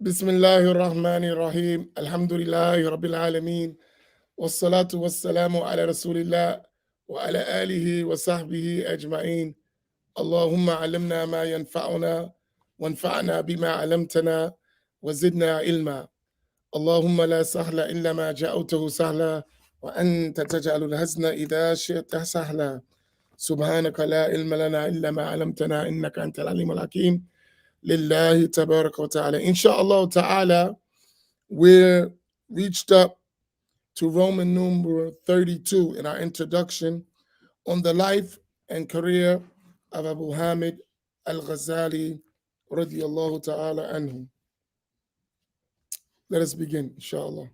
بسم الله الرحمن الرحيم الحمد لله رب العالمين والصلاة والسلام على رسول الله وعلى آله وصحبه أجمعين اللهم علمنا ما ينفعنا وانفعنا بما علمتنا وزدنا علما اللهم لا سهل إلا ما جعلته سهلا وأنت تجعل الحزن إذا شئت سهلا سبحانك لا علم لنا إلا ما علمتنا إنك أنت العليم الحكيم لله تبارك وتعالى إن شاء الله تعالى we're reached up to Roman number 32 in our introduction on the life and career of Abu Hamid al-Ghazali radiyallahu ta'ala anhu. Let us begin, inshallah.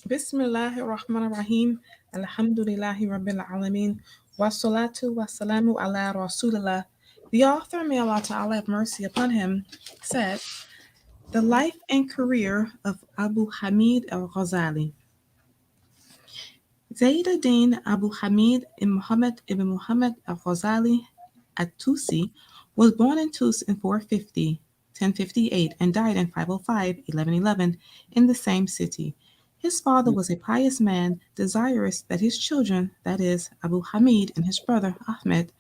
Bismillahir Rahmanir Rahim. Alhamdulillahi Rabbil Alameen. Wassalatu wassalamu ala Rasulillah. The author, may Allah Ta'ala have mercy upon him, said, The life and career of Abu Hamid al-Ghazali. Zainuddin Abu Hamid ibn Muhammad al-Ghazali at-Tusi was born in Tus in 450, 1058, and died in 505, 1111, in the same city. His father was a pious man, desirous that his children, that is, Abu Hamid and his brother Ahmed,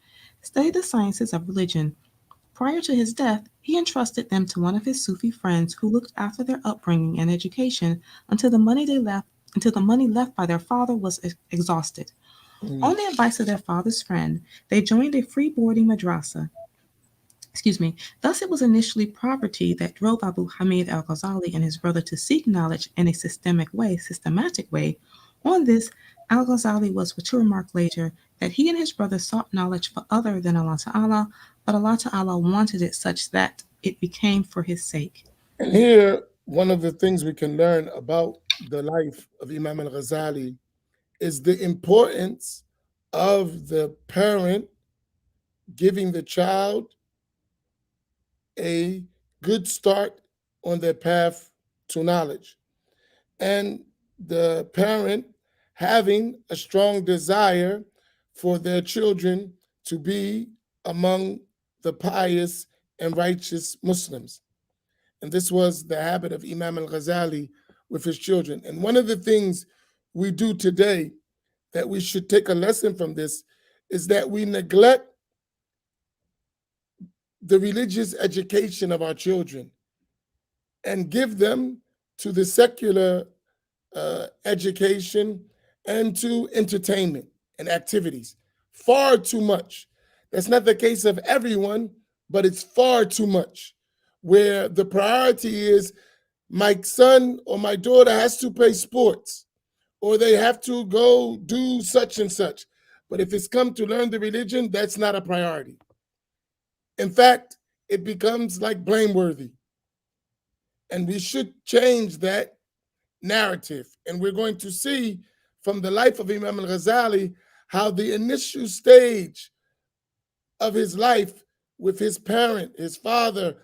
study the sciences of religion. Prior to his death, he entrusted them to one of his Sufi friends who looked after their upbringing and education until the money left by their father was exhausted. On the advice of their father's friend, they joined a free boarding madrasa. Thus, it was initially poverty that drove Abu Hamid al Ghazali and his brother to seek knowledge in a systematic way. On this, al Ghazali was to remark later that he and his brother sought knowledge for other than Allah Ta'ala, but Allah Ta'ala wanted it such that it became for his sake. And here, one of the things we can learn about the life of Imam al-Ghazali is the importance of the parent giving the child a good start on their path to knowledge, and the parent having a strong desire for their children to be among the pious and righteous Muslims. And this was the habit of Imam al Ghazali with his children. And one of the things we do today that we should take a lesson from this is that we neglect the religious education of our children and give them to the secular education and to entertainment and activities far too much. That's not the case of everyone, but it's far too much, where the priority is my son or my daughter has to play sports or they have to go do such and such. But if it's come to learn the religion, that's not a priority. In fact, it becomes like blameworthy. And we should change that narrative. And we're going to see from the life of Imam al-Ghazali how the initial stage of his life with his parent, his father,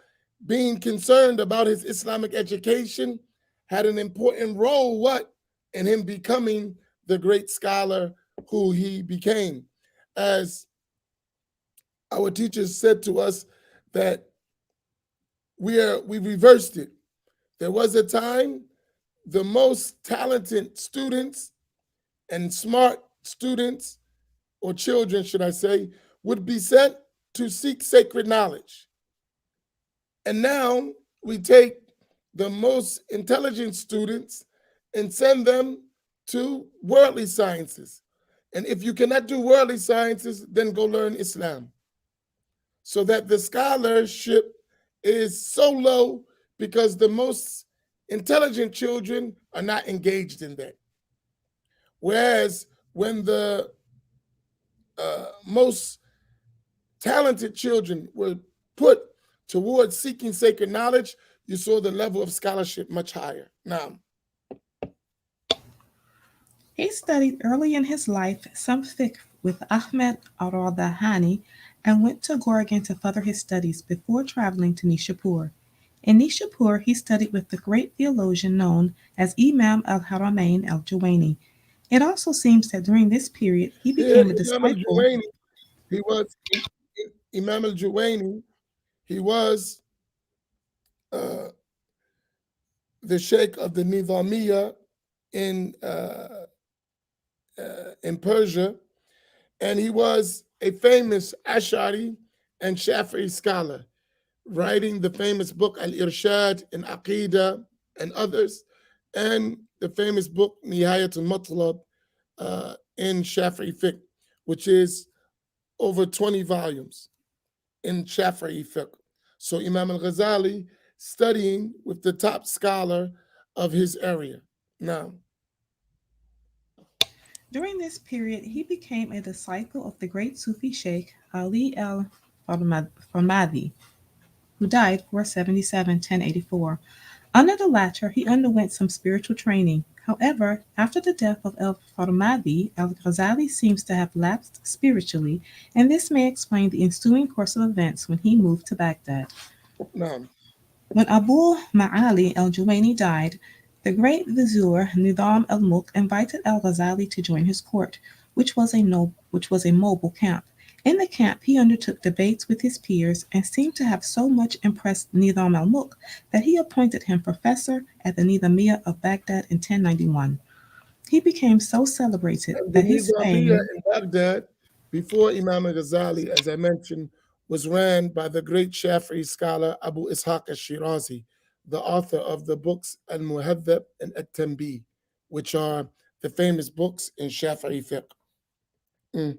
being concerned about his Islamic education had an important role, in him becoming the great scholar who he became. As our teachers said to us, that we reversed it. There was a time the most talented students and smart students, or children, should I say, would be sent to seek sacred knowledge. And now we take the most intelligent students and send them to worldly sciences. And if you cannot do worldly sciences, then go learn Islam. So that the scholarship is so low because the most intelligent children are not engaged in that. Whereas when the most talented children were put towards seeking sacred knowledge, you saw the level of scholarship much higher. Now, He studied early in his life some fiqh with Ahmed al-Radhani and went to Gorgan to further his studies before traveling to Nishapur. In Nishapur, he studied with the great theologian known as Imam al-Haramain al-Juwayni. It also seems that during this period he here became a Imam disciple. he was Imam al-Juwayni, he was uh, the Sheikh of the Nizamiya in uh, in Persia, and he was a famous Ash'ari and Shafi'i scholar, writing the famous book Al Irshad in Aqidah and others, and the famous book Nihayat al Matlab in Shafi'i fiqh, which is over 20 volumes in Shafi'i fiqh. So Imam al Ghazali studying with the top scholar of his area. Now, During this period, he became a disciple of the great Sufi Sheikh Ali al-Farmadi, who died 477 1084. Under the latter, he underwent some spiritual training. However, after the death of al-Farmadi, al-Ghazali seems to have lapsed spiritually, and this may explain the ensuing course of events when he moved to Baghdad. now, When Abu Ma'ali al-Juwayni died, the great vizier Nidam al-Mulk invited al-Ghazali to join his court, which was a mobile camp. In the camp, he undertook debates with his peers and seemed to have so much impressed Nidam al-Mulk that he appointed him professor at the Nizamiya of Baghdad in 1091. He became so celebrated and the that his Nizamiya fame. in Baghdad, before Imam al Ghazali, as I mentioned, was ran by the great Shafi'i scholar Abu Ishaq al Shirazi, the author of the books Al Muhaddab and At Tanbih, which are the famous books in Shafi'i fiqh. Mm.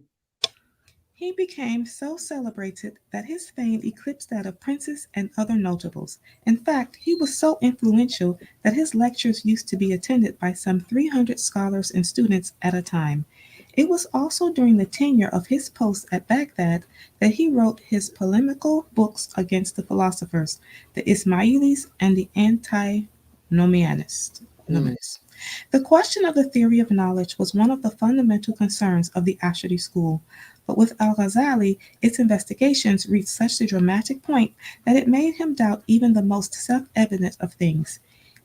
He became so celebrated that his fame eclipsed that of princes and other notables. In fact, he was so influential that his lectures used to be attended by some 300 scholars and students at a time. It was also during the tenure of his post at Baghdad that he wrote his polemical books against the philosophers, the Ismailis and the antinomianists. Mm. The question of the theory of knowledge was one of the fundamental concerns of the Ashari school, but with Al Ghazali, its investigations reached such a dramatic point that it made him doubt even the most self evident of things.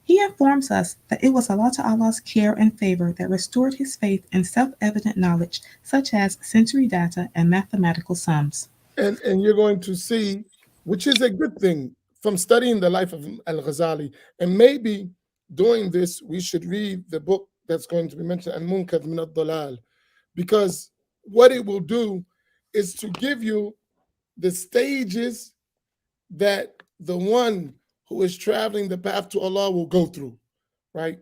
He informs us that it was Allah Ta'ala's care and favor that restored his faith in self evident knowledge, such as sensory data and mathematical sums. And you're going to see, which is a good thing from studying the life of Al Ghazali. And maybe doing this, we should read the book that's going to be mentioned, Al Munkad min al Dalal, because what it will do is to give you the stages that the one who is traveling the path to Allah will go through, right?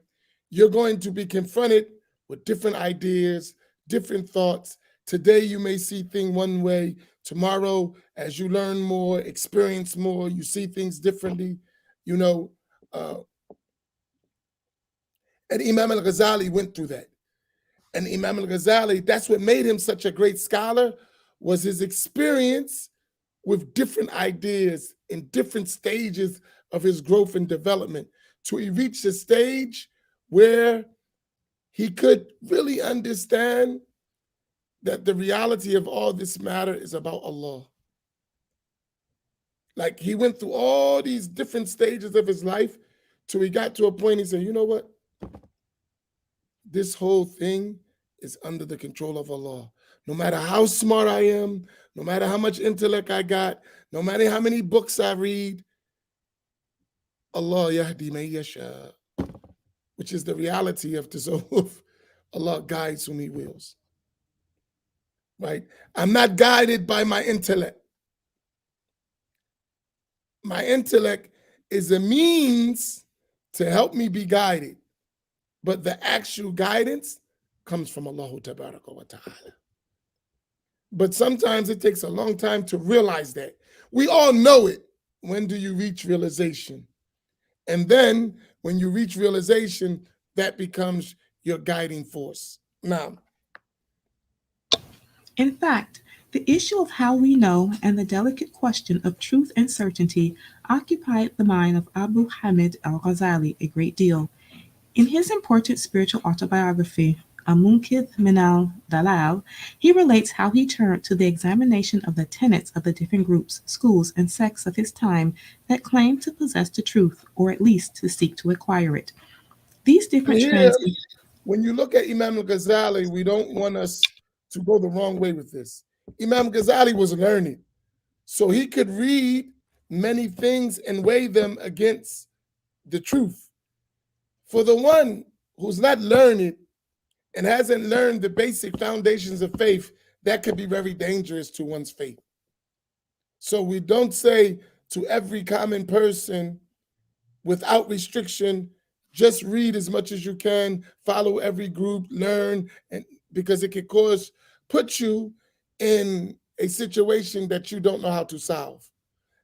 You're going to be confronted with different ideas, different thoughts. Today, you may see things one way. Tomorrow, as you learn more, experience more, you see things differently. You know, uh, and Imam al Ghazali went through that. And Imam al Ghazali, that's what made him such a great scholar, was his experience with different ideas in different stages of his growth and development till he reached a stage where he could really understand that the reality of all this matter is about Allah. Like he went through all these different stages of his life till he got to a point he said, you know what? This whole thing is under the control of Allah. No matter how smart I am, no matter how much intellect I got, no matter how many books I read, Allah yahdi man yasha, which is the reality of tasawwuf. Allah guides whom He wills. Right? I'm not guided by my intellect. My intellect is a means to help me be guided, but the actual guidance comes from Allah Tabaraka wa Ta'ala. But sometimes it takes a long time to realize that. We all know it. When do you reach realization? And then when you reach realization, that becomes your guiding force. Now, In fact, the issue of how we know and the delicate question of truth and certainty occupied the mind of Abu Hamid al Ghazali a great deal. In his important spiritual autobiography, Amunkith min al Dalal, he relates how he turned to the examination of the tenets of the different groups, schools, and sects of his time that claimed to possess the truth, or at least to seek to acquire it. These and different here, trends. when you look at Imam al-Ghazali, we don't want us to go the wrong way with this. Imam Ghazali was learned, so he could read many things and weigh them against the truth. For the one who's not learned and hasn't learned the basic foundations of faith, that could be very dangerous to one's faith. So we don't say to every common person without restriction, just read as much as you can, follow every group, learn, and because it could put you in a situation that you don't know how to solve.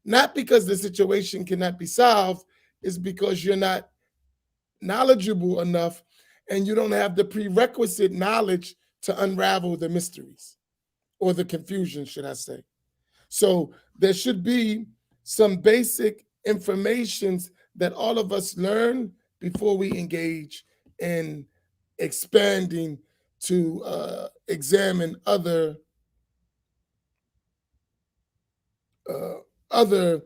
Not because the situation cannot be solved, it's because you're not knowledgeable enough and you don't have the prerequisite knowledge to unravel the mysteries or the confusion, should I say. So there should be some basic informations that all of us learn before we engage in expanding to examine uh, other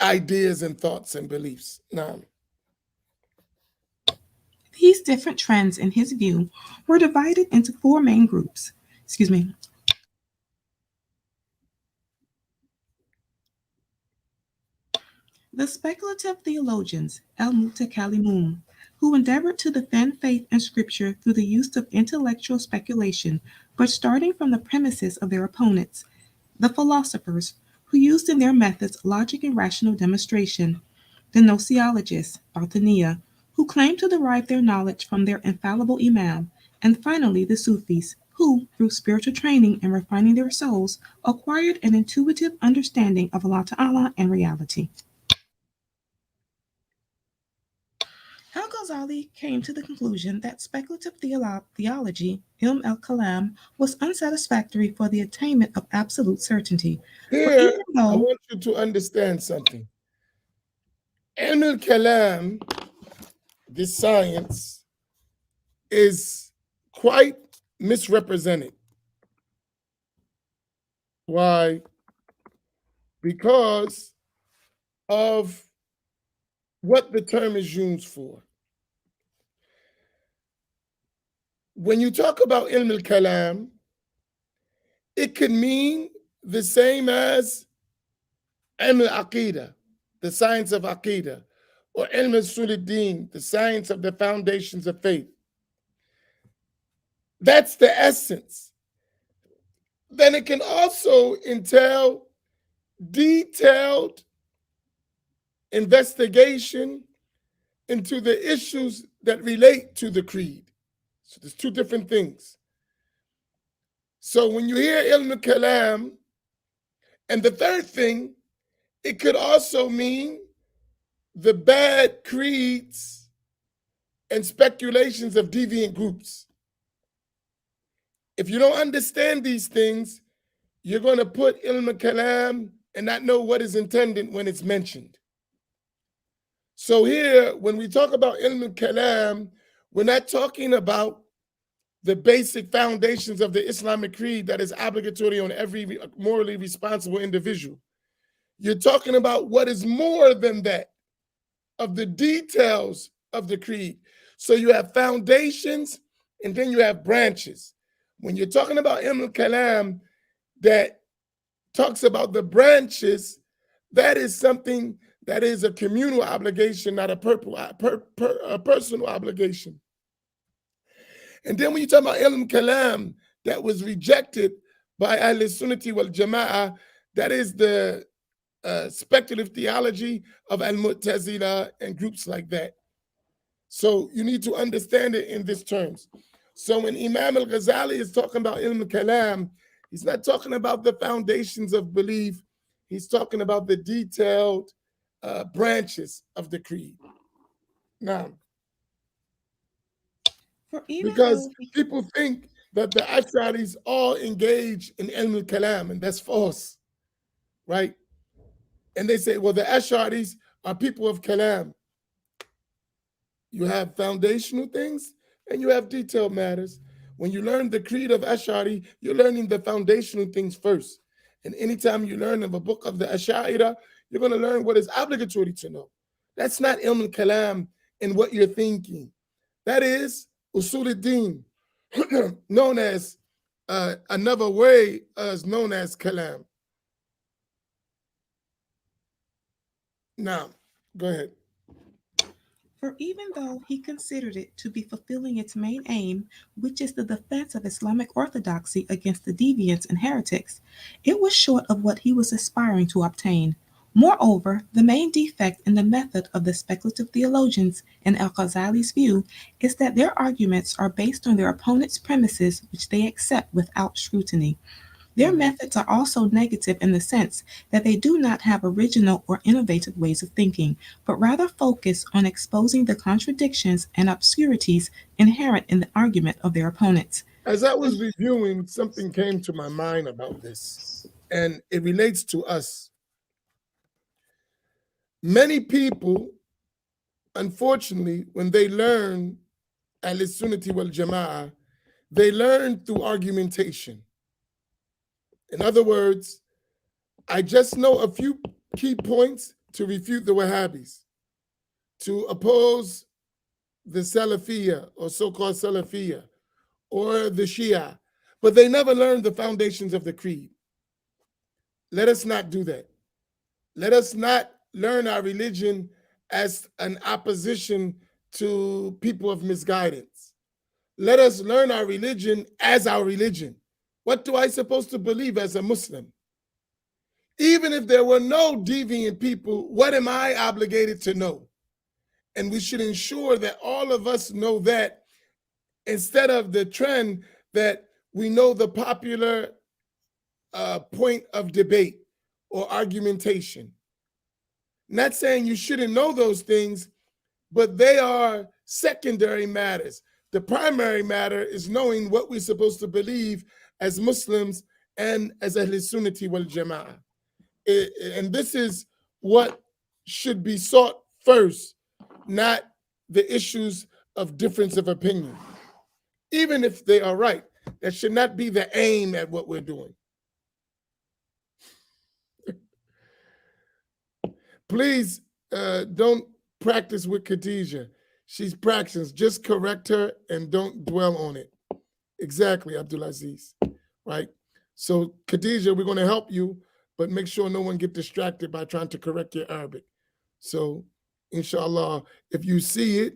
ideas and thoughts and beliefs. Now, These different trends, in his view, were divided into four main groups. Excuse me. The speculative theologians, al-Mutakallimun, who endeavored to defend faith and scripture through the use of intellectual speculation, but starting from the premises of their opponents. The philosophers, who used in their methods logic and rational demonstration. The gnoseologists, Batiniya, who claimed to derive their knowledge from their infallible Imam. And finally, the Sufis, who, through spiritual training and refining their souls, acquired an intuitive understanding of Allah Ta'ala and reality. Al-Ghazali came to the conclusion that speculative theology, ilm al-kalam, was unsatisfactory for the attainment of absolute certainty. For here even I though want you to understand something. Ilm al-kalam, this science, is quite misrepresented. Why? Because of what the term is used for. When you talk about ilm al-kalam, it can mean the same as ilm al-aqidah, the science of aqidah, or ilm al-sulid-din, the science of the foundations of faith. That's the essence. Then it can also entail detailed investigation into the issues that relate to the creed. So there's two different things. So when you hear ilm al-kalam, and the third thing, it could also mean the bad creeds and speculations of deviant groups. If you don't understand these things, you're going to put ilm al-kalam and not know what is intended when it's mentioned. So here, when we talk about ilm al-kalam, we're not talking about the basic foundations of the Islamic creed that is obligatory on every morally responsible individual. You're talking about what is more than that, of the details of the creed. So you have foundations and then you have branches. When you're talking about ilm al-kalam that talks about the branches, that is something that is a communal obligation, not a personal obligation. And then when you talk about ilm kalam that was rejected by Ahl Sunnati wal Jama'ah, that is the speculative theology of Al-Mu'tazila and groups like that. So you need to understand it in these terms. So when Imam al-Ghazali is talking about ilm kalam, he's not talking about the foundations of belief. He's talking about the detailed branches of the creed. Now, for even because though we people think that the Ash'aris all engage in ilm al-kalam, and that's false, right? And they say, well, the Ash'aris are people of kalam. You have foundational things and you have detailed matters. When you learn the creed of Ash'ari, you're learning the foundational things first. And anytime you learn of a book of the Ash'ira, you're going to learn what is obligatory to know. That's not ilm al-kalam in what you're thinking. That is usul al-din, known as another way is known as kalam. Now, go ahead. For even though he considered it to be fulfilling its main aim, which is the defense of Islamic orthodoxy against the deviants and heretics, it was short of what he was aspiring to obtain. Moreover, the main defect in the method of the speculative theologians, in Al Ghazali's view, is that their arguments are based on their opponent's premises which they accept without scrutiny. Their Mhm. methods are also negative in the sense that they do not have original or innovative ways of thinking, but rather focus on exposing the contradictions and obscurities inherent in the argument of their opponents. As I was reviewing, something came to my mind about this, and it relates to us. Many people, unfortunately, when they learn al-sunnati wal jama'ah, they learn through argumentation. In other words, I just know a few key points to refute the Wahhabis, to oppose the Salafiyah or so-called Salafiyah or the Shia, but they never learned the foundations of the creed. Let us not do that. Let us not learn our religion as an opposition to people of misguidance. Let us learn our religion as our religion. What do I supposed to believe as a Muslim? Even if there were no deviant people, what am I obligated to know? And we should ensure that all of us know that, instead of the trend that we know the popular point of debate or argumentation. Not saying you shouldn't know those things, but they are secondary matters. The primary matter is knowing what we're supposed to believe as Muslims and as Ahl Sunnati wal Jama'ah. And this is what should be sought first, not the issues of difference of opinion. Even if they are right, that should not be the aim at what we're doing. Please don't practice with Khadijah. She's practicing. Just correct her and don't dwell on it. Exactly, Abdulaziz. Right? So, Khadijah, we're going to help you, but make sure no one get distracted by trying to correct your Arabic. So, inshallah, if you see it,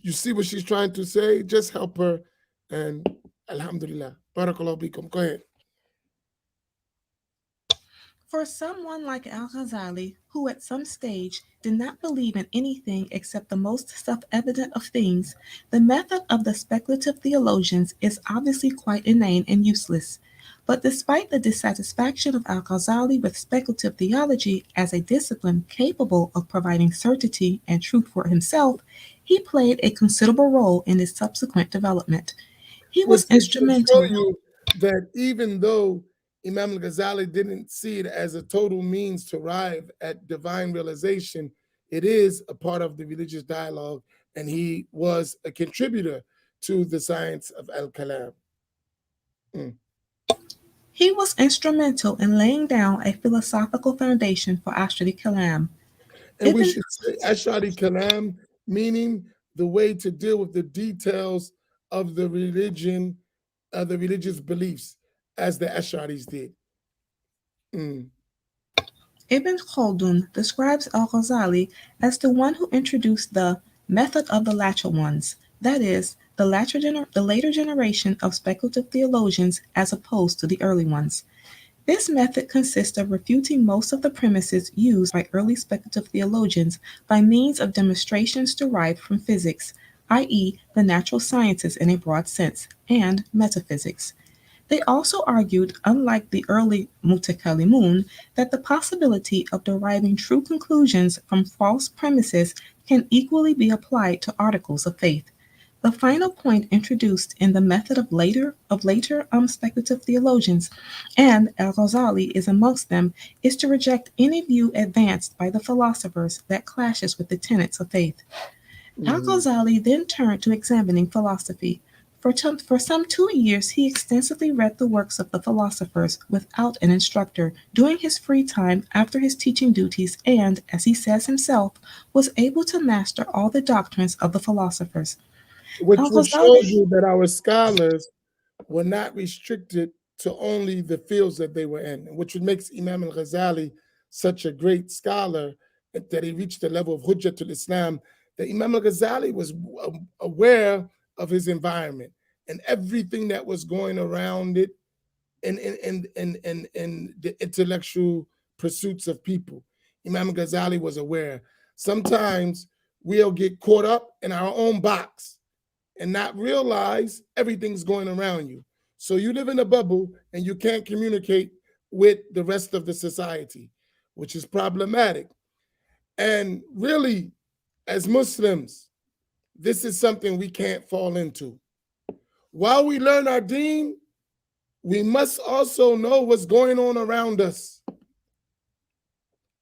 you see what she's trying to say, just help her. And alhamdulillah. Barakallahu bikum. Go ahead. For someone like Al Ghazali, who at some stage did not believe in anything except the most self evident of things, the method of the speculative theologians is obviously quite inane and useless. But despite the dissatisfaction of Al Ghazali with speculative theology as a discipline capable of providing certainty and truth for himself, he played a considerable role in its subsequent development. He Which was is to show instrumental. you that even though Imam al-Ghazali didn't see it as a total means to arrive at divine realization, it is a part of the religious dialogue, and he was a contributor to the science of al-Kalam. He was instrumental in laying down a philosophical foundation for Ashri Kalam. And we Ibn should say Ash'ari Kalam, meaning the way to deal with the details of the religion, the religious beliefs, as the Ash'aris did. Mm. Ibn Khaldun describes al-Ghazali as the one who introduced the "method of the latter ones", that is, the later generation of speculative theologians as opposed to the early ones. This method consists of refuting most of the premises used by early speculative theologians by means of demonstrations derived from physics, i.e., the natural sciences in a broad sense, and metaphysics. They also argued, unlike the early Mutakallimun, that the possibility of deriving true conclusions from false premises can equally be applied to articles of faith. The final point introduced in the method of later speculative theologians, and Al-Ghazali is amongst them, is to reject any view advanced by the philosophers that clashes with the tenets of faith. Mhm. Al-Ghazali then turned to examining philosophy. For some 2 years, he extensively read the works of the philosophers without an instructor during his free time after his teaching duties, and, as he says himself, was able to master all the doctrines of the philosophers. Which shows Al-Ghazali you that our scholars were not restricted to only the fields that they were in, which makes Imam al-Ghazali such a great scholar that he reached the level of Hujjatul Islam, that Imam al-Ghazali was aware of his environment and everything that was going around it in the intellectual pursuits of people. Imam Ghazali was aware. Sometimes we'll get caught up in our own box and not realize everything's going around you. So you live in a bubble and you can't communicate with the rest of the society, which is problematic. And really, as Muslims, this is something we can't fall into. While we learn our deen, we must also know what's going on around us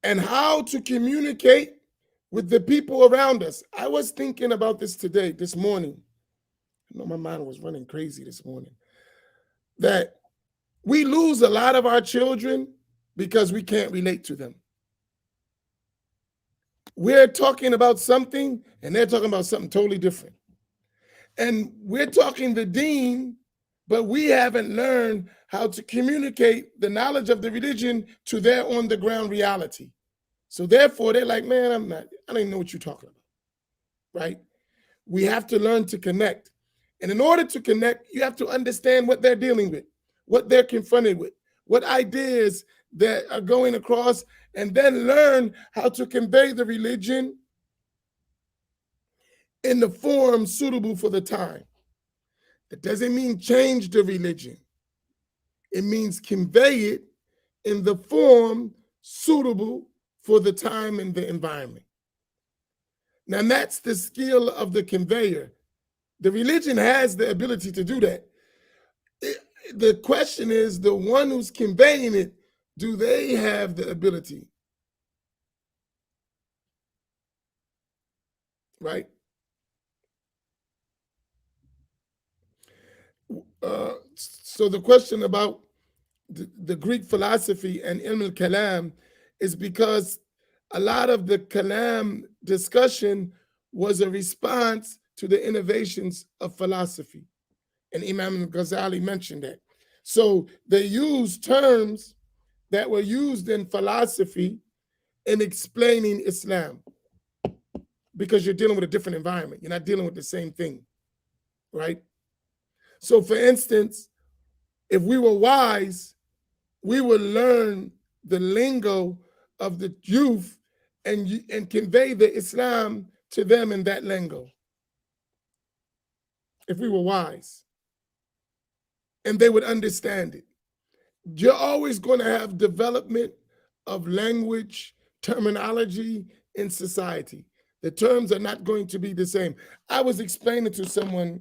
and how to communicate with the people around us. I was thinking about this today, this morning. I know my mind was running crazy this morning. That we lose a lot of our children because we can't relate to them. We're talking about something and they're talking about something totally different. And we're talking the deen, but we haven't learned how to communicate the knowledge of the religion to their on the ground reality. So therefore, they're like, man, I don't even know what you're talking about, right? We have to learn to connect. And in order to connect, you have to understand what they're dealing with, what they're confronted with, what ideas that are going across, and then learn how to convey the religion in the form suitable for the time. That doesn't mean change the religion. It means convey it in the form suitable for the time and the environment. Now that's the skill of the conveyor. The religion has the ability to do that. The question is, the one who's conveying it, do they have the ability? Right? So the question about the Greek philosophy and Ilm al-Kalam is because a lot of the Kalam discussion was a response to the innovations of philosophy. And Imam al-Ghazali mentioned that. So they used terms that were used in philosophy in explaining Islam, because you're dealing with a different environment. You're not dealing with the same thing, right? So for instance, if we were wise, we would learn the lingo of the youth and convey the Islam to them in that lingo. If we were wise, and they would understand it. You're always going to have development of language, terminology in society. The terms are not going to be the same. I was explaining to someone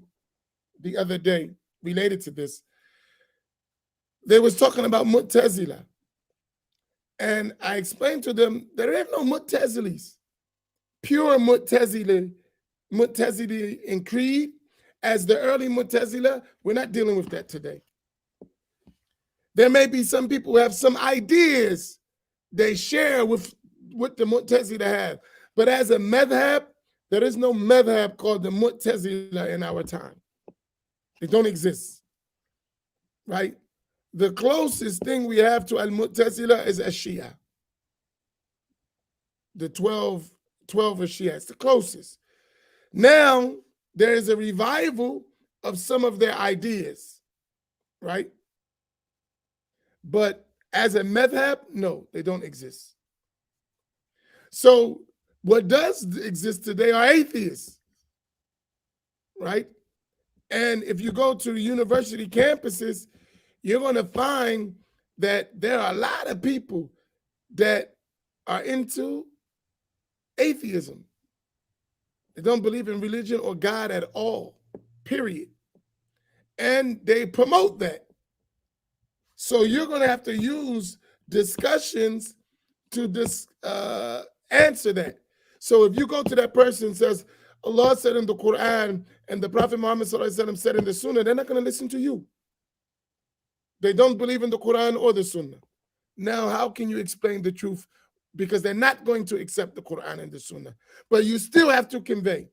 the other day related to this. They was talking about Mu'tazila. And I explained to them, there ain't no Mu'tazilis. Pure Mu'tazili in creed, as the early Mu'tazila, we're not dealing with that today. There may be some people who have some ideas they share with what the Mu'tazila have. But as a madhab, there is no madhab called the Mu'tazila in our time. They don't exist, right? The closest thing we have to al-Mu'tazila is Shia. The 12 of Shia, it's the closest. Now, there is a revival of some of their ideas, right? But as a madhab, no, they don't exist. So what does exist today are atheists, right? And if you go to university campuses, you're going to find that there are a lot of people that are into atheism. They don't believe in religion or God at all, period. And they promote that. So you're going to have to use discussions to answer that. So if you go to that person and says, Allah said in the Quran and the Prophet Muhammad said in the Sunnah, they're not going to listen to you. They don't believe in the Quran or the Sunnah. Now, how can you explain the truth? Because they're not going to accept the Quran and the Sunnah. But you still have to convey.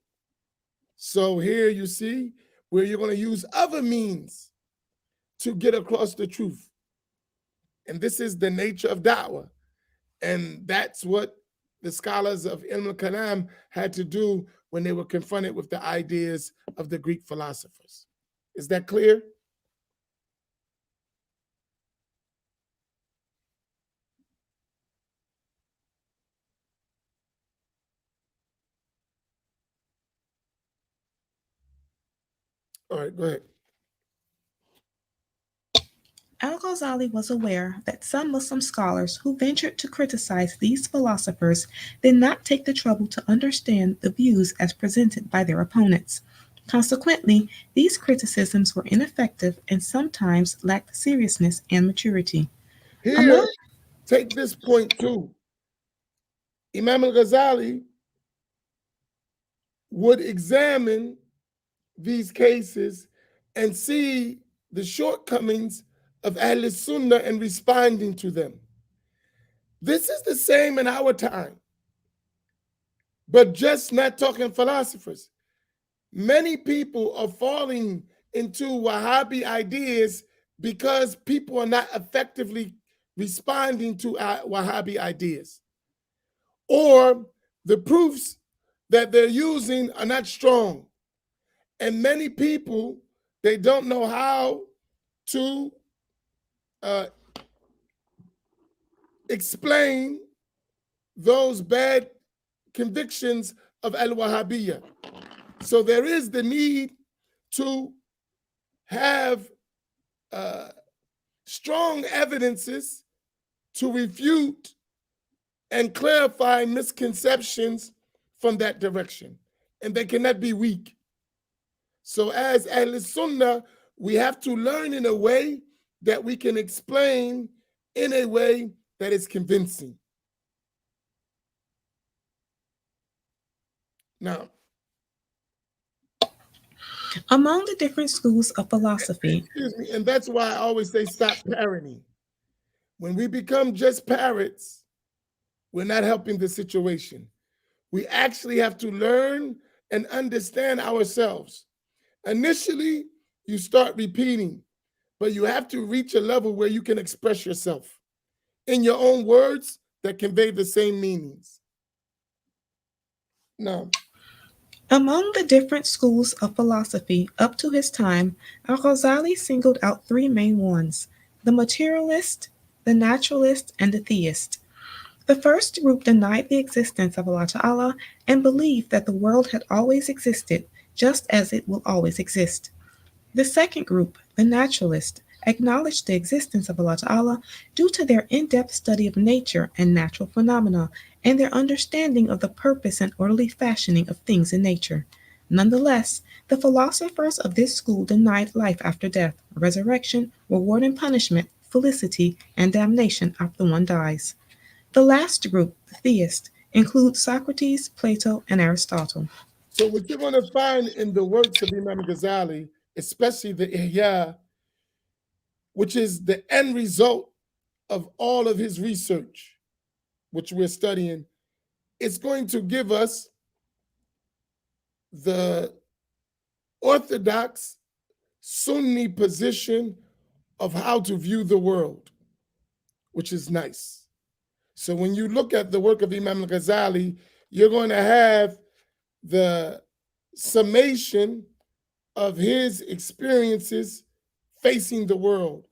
So here you see where you're going to use other means to get across the truth. And this is the nature of da'wah. And that's what the scholars of Ilm al-Kalam had to do when they were confronted with the ideas of the Greek philosophers. Is that clear? All right, go ahead. Al-Ghazali was aware that some Muslim scholars who ventured to criticize these philosophers did not take the trouble to understand the views as presented by their opponents. Consequently, these criticisms were ineffective and sometimes lacked seriousness and maturity. Here, Among take this point too. Imam al-Ghazali would examine these cases and see the shortcomings of Ahl Sunnah and responding to them. This is the same in our time, but just not talking philosophers. Many people are falling into Wahhabi ideas because people are not effectively responding to Wahhabi ideas, or the proofs that they're using are not strong. And many people, they don't know how to explain those bad convictions of al-Wahhabiyya. So there is the need to have strong evidences to refute and clarify misconceptions from that direction. And they cannot be weak. So as Ahl Sunnah, we have to learn in a way that we can explain in a way that is convincing. Now, among the different schools of philosophy, excuse me, and that's why I always say stop parroting. When we become just parrots, we're not helping the situation. We actually have to learn and understand ourselves. Initially, you start repeating, but you have to reach a level where you can express yourself in your own words that convey the same meanings. Now, among the different schools of philosophy up to his time, Al-Ghazali singled out three main ones: the materialist, the naturalist, and the theist. The first group denied the existence of Allah Ta'ala and believed that the world had always existed, just as it will always exist. The second group, the naturalist, acknowledged the existence of Allah Ta'ala due to their in-depth study of nature and natural phenomena and their understanding of the purpose and orderly fashioning of things in nature. Nonetheless, the philosophers of this school denied life after death, resurrection, reward and punishment, felicity, and damnation after one dies. The last group, the theist, includes Socrates, Plato, and Aristotle. so what you're going to find in the works of Imam Ghazali, especially the Ihya, which is the end result of all of his research, which we're studying, it's going to give us the orthodox Sunni position of how to view the world, which is nice. So when you look at the work of Imam al-Ghazali, you're going to have the summation of his experiences facing the world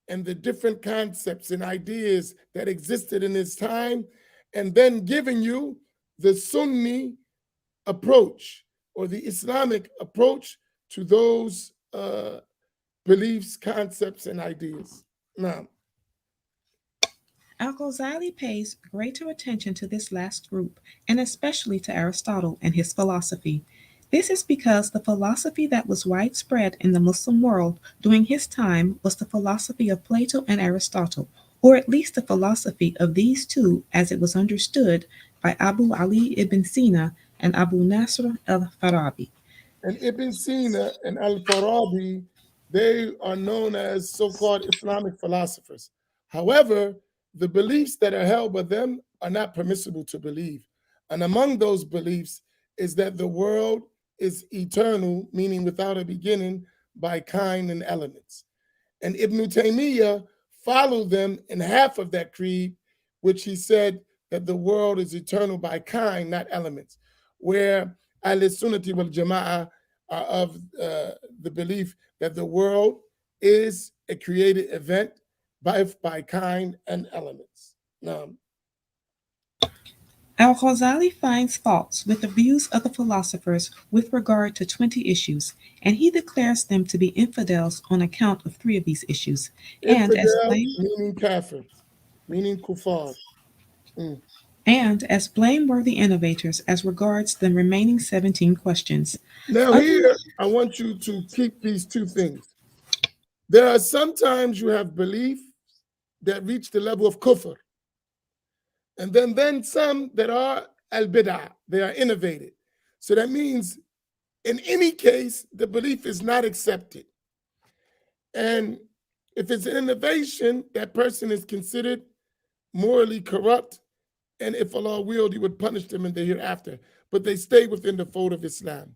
and the different concepts and ideas that existed in his time, and then giving you the Sunni approach or the Islamic approach to those beliefs, concepts, and ideas. Now, Al-Ghazali pays greater attention to this last group, and especially to Aristotle and his philosophy. This is because the philosophy that was widespread in the Muslim world during his time was the philosophy of Plato and Aristotle, or at least the philosophy of these two as it was understood by Abu Ali ibn Sina and Abu Nasr al-Farabi. and Ibn Sina and Al-Farabi, they are known as so-called Islamic philosophers. However, the beliefs that are held by them are not permissible to believe. And among those beliefs is that the world is eternal, meaning without a beginning, by kind and elements. And Ibn Taymiyyah followed them in half of that creed, which he said that the world is eternal by kind, not elements. Where Al-Sunnati wal Jama'ah are of the belief that the world is a created event by kind and elements. Now, Al-Ghazali finds faults with the views of the philosophers with regard to 20 issues, and he declares them to be infidels on account of 3 of these issues, and as infidel blame meaning kafir, meaning kuffar. Mm. and as blameworthy innovators as regards the remaining 17 questions. Now, Other here, I want you to keep these two things. There are sometimes you have belief that reach the level of kufr, and then some that are al-bid'ah, they are innovated. So that means in any case, the belief is not accepted. And if it's an innovation, that person is considered morally corrupt. And if Allah willed, He would punish them in the hereafter. But they stay within the fold of Islam.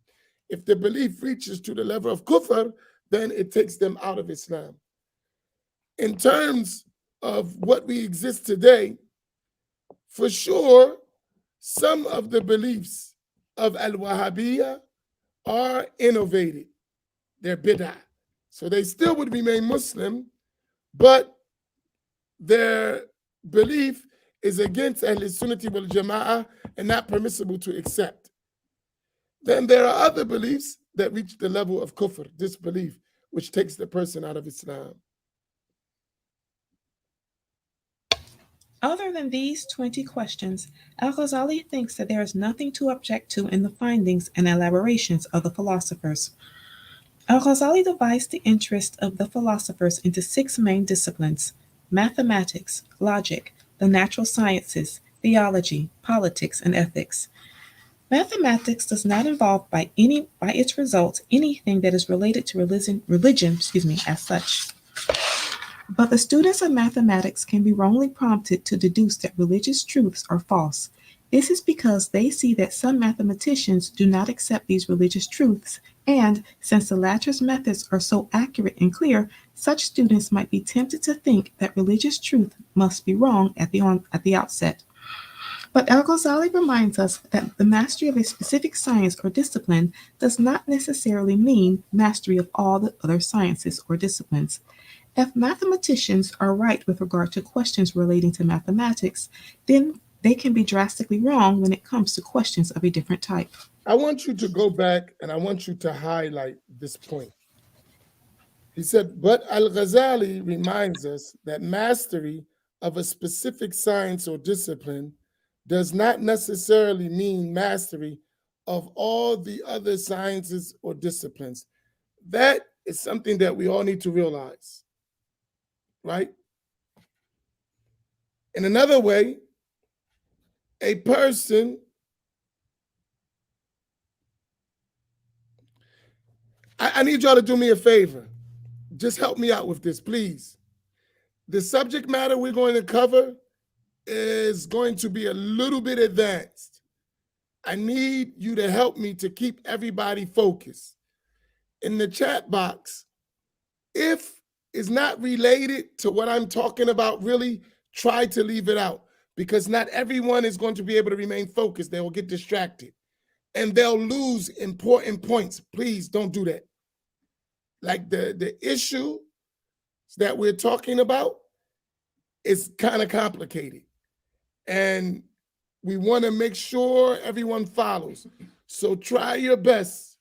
If the belief reaches to the level of kufr, then it takes them out of Islam. In terms of what we exist today, for sure, some of the beliefs of Al-Wahhabiyya are innovated. They're bid'ah. So they still would remain Muslim, but their belief is against Ahl-Sunnati wal Jama'ah and not permissible to accept. Then there are other beliefs that reach the level of kufr, disbelief, which takes the person out of Islam. Other than these 20 questions, Al-Ghazali thinks that there is nothing to object to in the findings and elaborations of the philosophers. Al-Ghazali divides the interest of the philosophers into 6 main disciplines: mathematics, logic, the natural sciences, theology, politics, and ethics. Mathematics does not involve by its results anything that is related to religion, as such. But the students of mathematics can be wrongly prompted to deduce that religious truths are false. This is because they see that some mathematicians do not accept these religious truths, and since the latter's methods are so accurate and clear, such students might be tempted to think that religious truth must be wrong at the outset. But Al-Ghazali reminds us that the mastery of a specific science or discipline does not necessarily mean mastery of all the other sciences or disciplines. If mathematicians are right with regard to questions relating to mathematics, then they can be drastically wrong when it comes to questions of a different type. I want you to go back and I want you to highlight this point. He said, but Al-Ghazali reminds us that mastery of a specific science or discipline does not necessarily mean mastery of all the other sciences or disciplines. That is something that we all need to realize, right? In another way, a person I need y'all to do me a favor. Just help me out with this, please. The subject matter we're going to cover is going to be a little bit advanced. I need you to help me to keep everybody focused. In the chat box, if it's not related to what I'm talking about, really try to leave it out, because not everyone is going to be able to remain focused. They will get distracted and they'll lose important points. Please don't do that. Like the issue that we're talking about is kind of complicated, and we want to make sure everyone follows. So try your best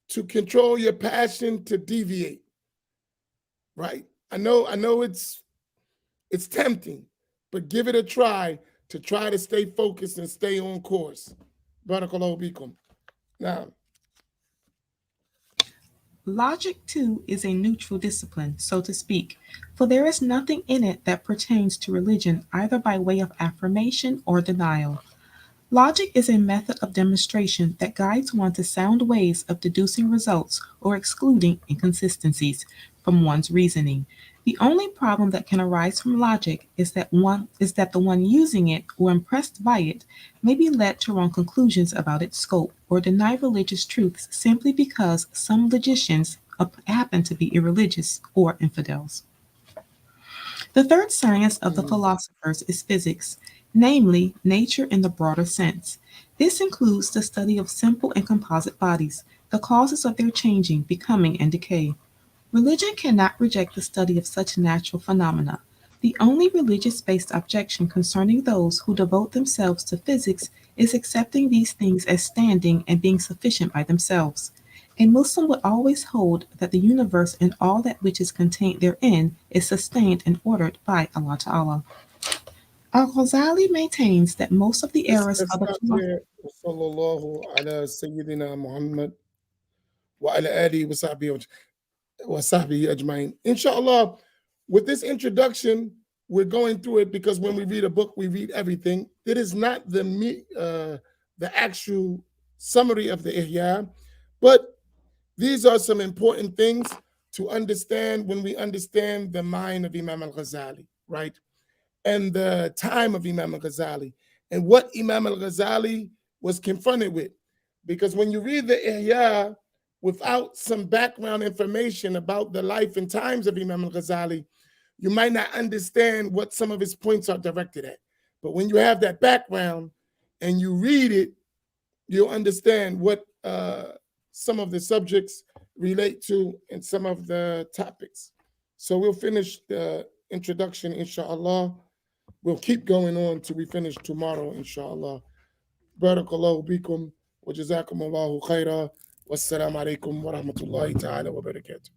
to control your passion to deviate, right? I know it's tempting, but give it a try to stay focused and stay on course. Barakallahu bikum. Now, Logic, too, is a neutral discipline, so to speak, for there is nothing in it that pertains to religion either by way of affirmation or denial. Logic is a method of demonstration that guides one to sound ways of deducing results or excluding inconsistencies from one's reasoning. The only problem that can arise from logic is that the one using it or impressed by it may be led to wrong conclusions about its scope or deny religious truths simply because some logicians happen to be irreligious or infidels. The third science of the philosophers is physics. namely nature in the broader sense. This includes the study of simple and composite bodies, the causes of their changing, becoming, and decay. Religion cannot reject the study of such natural phenomena. The only religious based objection concerning those who devote themselves to physics is accepting these things as standing and being sufficient by themselves. A Muslim would always hold that the universe and all that which is contained therein is sustained and ordered by Allah Ta'ala. Al Ghazali maintains that most of the errors Let's of the stop philosophy. there. Sallallahu ala Sayyidina Muhammad wa ala alihi wa sahbihi ajmain. Inshallah, with this introduction, we're going through it because when we read a book, we read everything. It is not the actual summary of the Ihya, but these are some important things to understand when we understand the mind of Imam al-Ghazali, right? And the time of Imam al-Ghazali and what Imam al-Ghazali was confronted with. Because when you read the Ihya without some background information about the life and times of Imam al-Ghazali, you might not understand what some of his points are directed at. But when you have that background and you read it, you'll understand what some of the subjects relate to and some of the topics. So we'll finish the introduction, inshallah. We'll keep going on till we finish tomorrow, inshallah. Barakallahu bikum wa jazakum Allahu khaira. Wassalamu alaikum wa rahmatullahi ta'ala wa barakatuh.